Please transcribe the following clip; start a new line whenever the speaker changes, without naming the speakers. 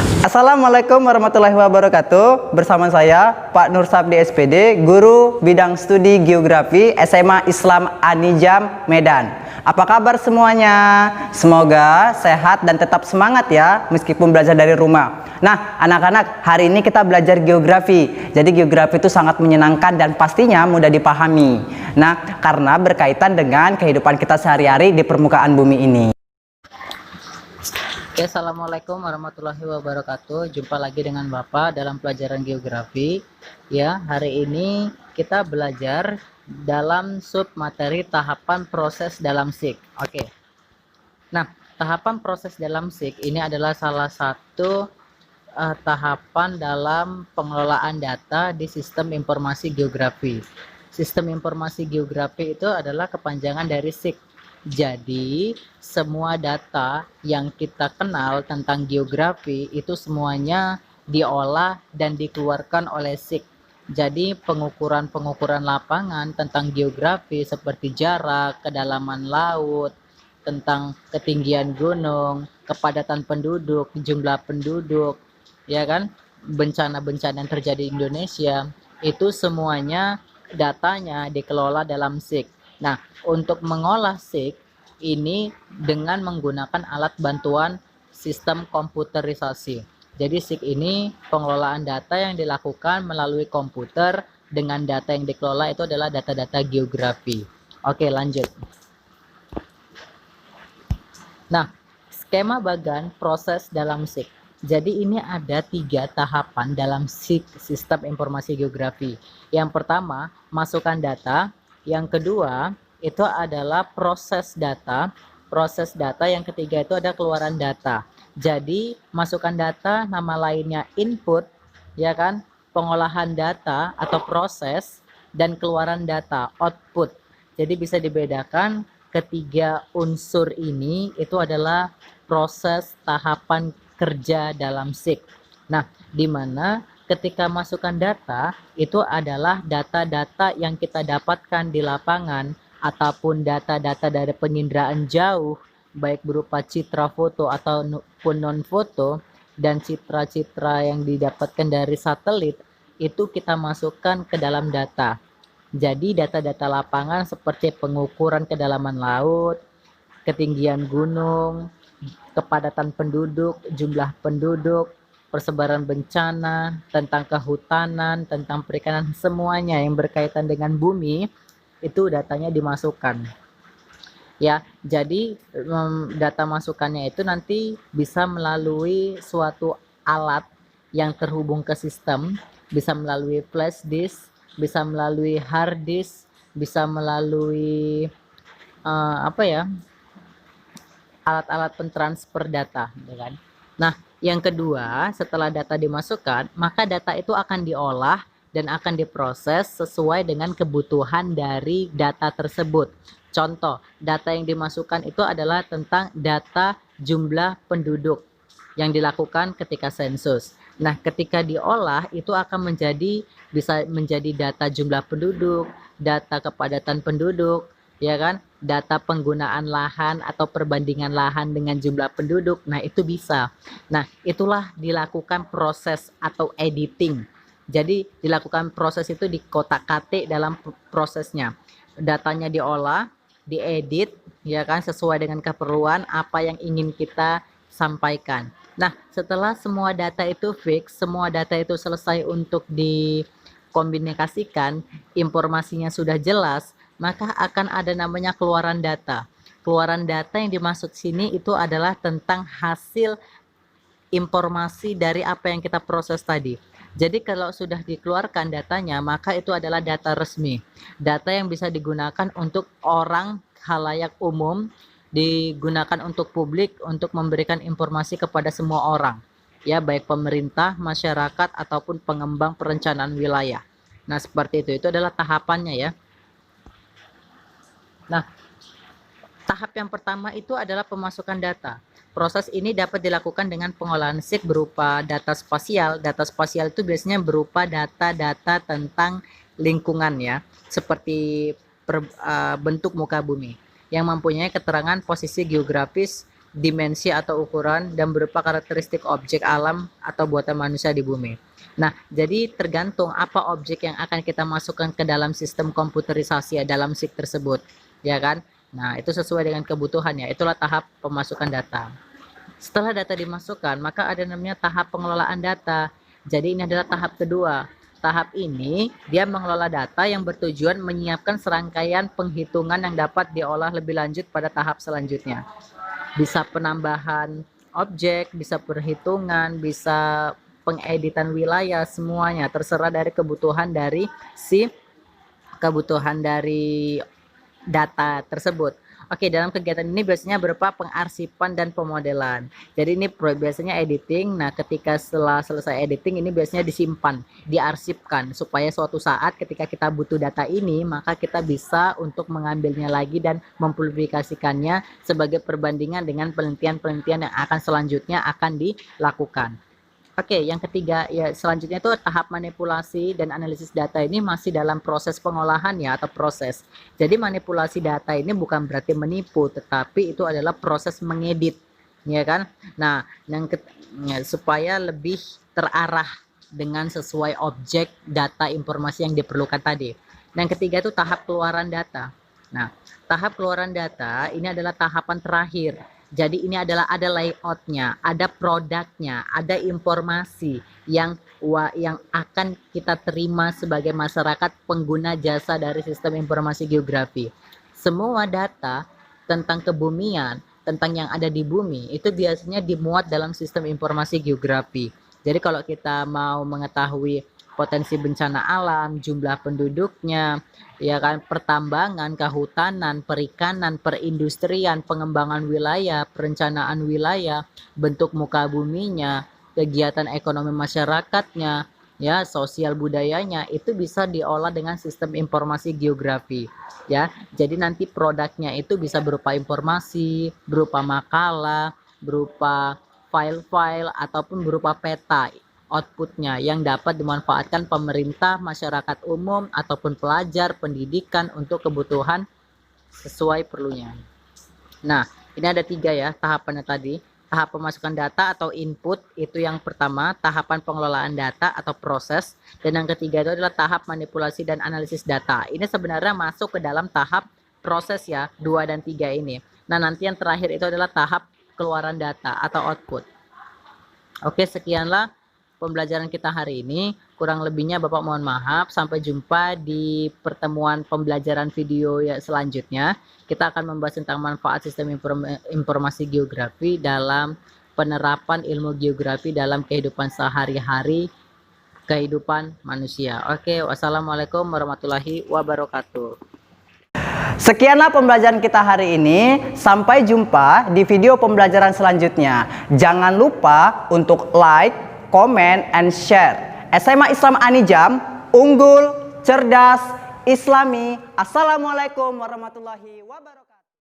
Assalamualaikum warahmatullahi wabarakatuh. Bersama saya Pak Nur Sabdi SPD, Guru Bidang Studi Geografi SMA Islam Anijam Medan. Apa kabar semuanya? Semoga sehat dan tetap semangat ya meskipun belajar dari rumah. Nah anak-anak, hari ini kita belajar geografi. Jadi geografi itu sangat menyenangkan dan pastinya mudah dipahami. Nah karena berkaitan dengan kehidupan kita sehari-hari di permukaan bumi ini.
Oke, assalamualaikum warahmatullahi wabarakatuh. Jumpa lagi dengan Bapak dalam pelajaran geografi. Ya, hari ini kita belajar dalam sub materi tahapan proses dalam SIG. Oke. Nah, tahapan proses dalam SIG ini adalah salah satu tahapan dalam pengelolaan data di sistem informasi geografi. Sistem informasi geografi itu adalah kepanjangan dari SIG. Jadi, semua data yang kita kenal tentang geografi itu semuanya diolah dan dikeluarkan oleh SIG. Jadi, pengukuran-pengukuran lapangan tentang geografi seperti jarak, kedalaman laut, tentang ketinggian gunung, kepadatan penduduk, jumlah penduduk, ya kan? Bencana-bencana yang terjadi di Indonesia, itu semuanya datanya dikelola dalam SIG. Nah, untuk mengolah SIG ini dengan menggunakan alat bantuan sistem komputerisasi. Jadi SIG ini pengelolaan data yang dilakukan melalui komputer dengan data yang dikelola itu adalah data-data geografi. Oke, lanjut. Nah, skema bagan proses dalam SIG. Jadi ini ada 3 tahapan dalam SIG, sistem informasi geografi. Yang pertama, masukkan data. Yang kedua, itu adalah proses data. Proses data yang ketiga itu ada keluaran data. Jadi, masukkan data, nama lainnya input, ya kan? Pengolahan data atau proses, dan keluaran data, output. Jadi bisa dibedakan ketiga unsur ini itu adalah proses tahapan kerja dalam SIG. Nah, di mana ketika masukkan data itu adalah data-data yang kita dapatkan di lapangan ataupun data-data dari penginderaan jauh, baik berupa citra foto ataupun non-foto, dan citra-citra yang didapatkan dari satelit, itu kita masukkan ke dalam data. Jadi data-data lapangan seperti pengukuran kedalaman laut, ketinggian gunung, kepadatan penduduk, jumlah penduduk, persebaran bencana, tentang kehutanan, tentang perikanan, semuanya yang berkaitan dengan bumi, itu datanya dimasukkan. Ya, jadi data masukannya itu nanti bisa melalui suatu alat yang terhubung ke sistem, bisa melalui flash disk, bisa melalui hard disk, bisa melalui alat-alat pentransfer data, ya kan? Nah, yang kedua, setelah data dimasukkan, maka data itu akan diolah dan akan diproses sesuai dengan kebutuhan dari data tersebut. Contoh, data yang dimasukkan itu adalah tentang data jumlah penduduk yang dilakukan ketika sensus. Nah, ketika diolah itu akan bisa menjadi data jumlah penduduk, data kepadatan penduduk, ya kan? Data penggunaan lahan atau perbandingan lahan dengan jumlah penduduk. Nah, itu bisa. Nah, itulah dilakukan proses atau editing. Jadi dilakukan proses itu di kotak-katik dalam prosesnya. Datanya diolah, diedit, ya kan, sesuai dengan keperluan apa yang ingin kita sampaikan. Nah, setelah semua data itu fix, semua data itu selesai untuk dikomunikasikan, informasinya sudah jelas, maka akan ada namanya keluaran data. Keluaran data yang dimaksud sini itu adalah tentang hasil informasi dari apa yang kita proses tadi. Jadi kalau sudah dikeluarkan datanya, maka itu adalah data resmi. Data yang bisa digunakan untuk orang khalayak umum, digunakan untuk publik, untuk memberikan informasi kepada semua orang. Ya, baik pemerintah, masyarakat, ataupun pengembang perencanaan wilayah. Nah, seperti itu. Itu adalah tahapannya ya. Nah, tahap yang pertama itu adalah pemasukan data. Proses ini dapat dilakukan dengan pengolahan SIG berupa data spasial. Data spasial itu biasanya berupa data-data tentang lingkungan ya, seperti bentuk muka bumi yang mempunyai keterangan posisi geografis dimensi atau ukuran, dan berupa karakteristik objek alam atau buatan manusia di bumi. Nah, jadi tergantung apa objek yang akan kita masukkan ke dalam sistem komputerisasi dalam SIG tersebut, ya kan? Nah, itu sesuai dengan kebutuhannya. Itulah tahap pemasukan data. Setelah data dimasukkan, maka ada namanya tahap pengelolaan data. Jadi ini adalah tahap kedua. Tahap ini dia mengelola data yang bertujuan menyiapkan serangkaian penghitungan yang dapat diolah lebih lanjut pada tahap selanjutnya. Bisa penambahan objek, bisa perhitungan, bisa pengeditan wilayah, semuanya terserah dari kebutuhan dari data tersebut. Oke, dalam kegiatan ini biasanya berupa pengarsipan dan pemodelan. Jadi ini biasanya editing. Nah, ketika setelah selesai editing ini biasanya disimpan, diarsipkan supaya suatu saat ketika kita butuh data ini, maka kita bisa untuk mengambilnya lagi dan mempublikasikannya sebagai perbandingan dengan penelitian-penelitian yang akan selanjutnya akan dilakukan. Oke, yang ketiga ya selanjutnya itu tahap manipulasi dan analisis data. Ini masih dalam proses pengolahan ya, atau proses. Jadi manipulasi data ini bukan berarti menipu, tetapi itu adalah proses mengedit, ya kan? Nah, supaya lebih terarah dengan sesuai objek data informasi yang diperlukan tadi. Yang ketiga itu tahap keluaran data. Nah, tahap keluaran data ini adalah tahapan terakhir. Jadi ini adalah ada layoutnya, ada produknya, ada informasi yang akan kita terima sebagai masyarakat pengguna jasa dari sistem informasi geografi. Semua data tentang kebumian, tentang yang ada di bumi, itu biasanya dimuat dalam sistem informasi geografi. Jadi kalau kita mau mengetahui potensi bencana alam, jumlah penduduknya, ya kan, pertambangan, kehutanan, perikanan, perindustrian, pengembangan wilayah, perencanaan wilayah, bentuk muka buminya, kegiatan ekonomi masyarakatnya, ya, sosial budayanya, itu bisa diolah dengan sistem informasi geografi, ya. Jadi nanti produknya itu bisa berupa informasi, berupa makalah, berupa file-file, ataupun berupa peta outputnya yang dapat dimanfaatkan pemerintah, masyarakat umum, ataupun pelajar, pendidikan untuk kebutuhan sesuai perlunya. Nah, ini ada 3 ya tahapannya tadi. Tahap pemasukan data atau input itu yang pertama, tahapan pengelolaan data atau proses, dan yang ketiga itu adalah tahap manipulasi dan analisis data. Ini sebenarnya masuk ke dalam tahap proses ya, 2 dan 3 ini. Nah, nanti yang terakhir itu adalah tahap keluaran data atau output. Oke, sekianlah pembelajaran kita hari ini. Kurang lebihnya Bapak mohon maaf. Sampai jumpa di pertemuan pembelajaran video ya selanjutnya. Kita akan membahas tentang manfaat sistem informasi geografi dalam penerapan ilmu geografi dalam kehidupan sehari-hari, kehidupan manusia. Oke, wassalamualaikum warahmatullahi wabarakatuh.
Sekianlah pembelajaran kita hari ini. Sampai jumpa di video pembelajaran selanjutnya. Jangan lupa untuk like, comment, and share. SMA Islam Anijam, unggul, cerdas, Islami. Assalamualaikum warahmatullahi wabarakatuh.